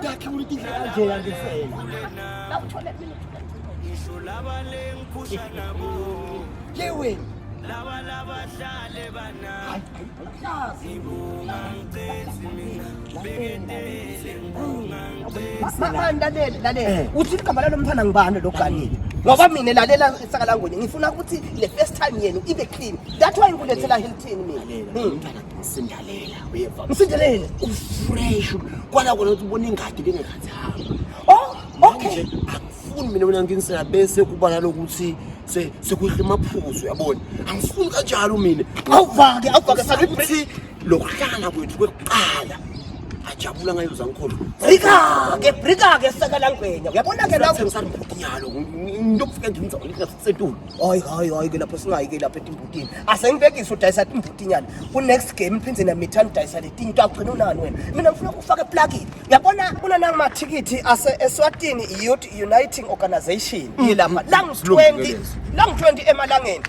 Dakhe ukuthi nje yangisela. Awuthole mina. Yewe. Laba hlale bana. Lalela uthi igama lalomntwana ngibani loganile ngoba mina lalela isakalangweni ngifuna ukuthi le first time yenu ibe clean that's why ngilethela Hilton mina umntwana ngisindalela uyeva ngisindalela ufresh kwala kona ukuthi ubone ingadi lengekhathanga okay angifuni mina wena nginisela bese kuba nalokuthi sekuhle emaphuzu uyabona angifuni kanjalo mina awuvake sakuthi lokuhlala kwethu kwekuqala ajabula ngayo zangikholo brika ke sakalangwenya uyabona ke lapho ngisambutinyalo ngiyokufika ngiyenza ngikusetulu hayi ke lapho singayike lapha etimbutini asengibekisa udayisa timbutinyana ku next game iphindze na mithanda udayisa letinto agcina unani wena mina ngifuna ukufaka plugin uyabona kuna nangamathikithi ase Eswatini Youth Uniting Organization yilapha lang20 emalangeni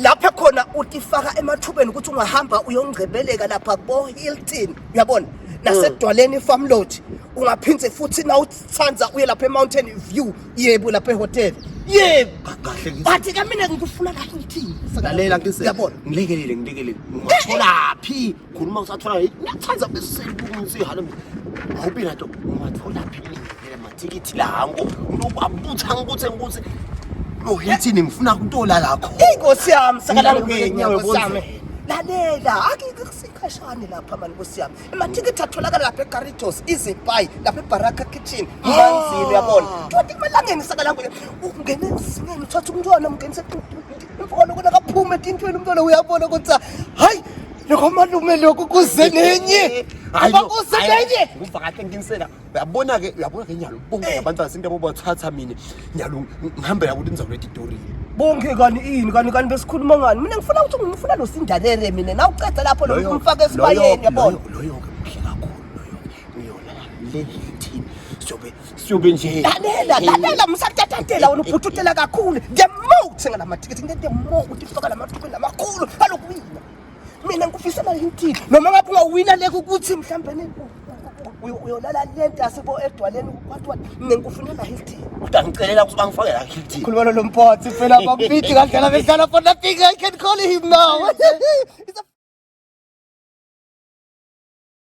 lapha khona utifaka emathubeni ukuthi ungahamba uyongcebeleka lapha bo Hilton uyabona nasedwaleni farm lodge ungaphindze futhi na utsanza uye lapha eMountain View yebo lapha ehotel yebo kahle bathi kamina ngikufuna la Hilton sakalela ngiyabona ngilekelele ungathola phi khuluma usathola ngiyathanza bese ngisihala awubina to ungathola phi mina mathikithi lango unobabutha ngikuthi Hilton ngifuna ukutola lakho inkosi yami sakalangwenya nkosami lalela akikusikhashane lapha manje nkosi yami emathikithi atholakala lapha eGaritos izipai lapha eBaraka Kitchen imanzini uyabona futhi kumalangeni sakalangwenya ungene singene uthatha umntwana umngenise imfono kuna kaphuma etintweni umntwana uyabona ukuthi hayi lokho malume lokho kuze nenye abakuze nenye uva kahle nginsela uyabona ke nyalo bonke abantu asinto abobathatha mina nyalo ngihambela ukuthi nizakuletha istory bonke kani besikhuluma ngani mina ngifuna ukuthi ngifuna lo sindalele mina na uceda lapho lo umfaka esibayeni yabona loyo ke mhle kakhulu loyo le Hilton siyobe nje lalela msatatatela wena ubhuthutela kakhulu the more uthenga lamathikithi ngeke more utifaka lamathuku lamakhulu kaloku mina ngikufisa la Hilton noma ngabe ungawina leke ukuthi mhlawumbe uyolala lento asibo edwaleni kwathi ngikufunela Hilton utangicelela ukuthi bangifake la Hilton khuluma lo mphathi phela bakubithi kandlela bedlala for nothing I can call him now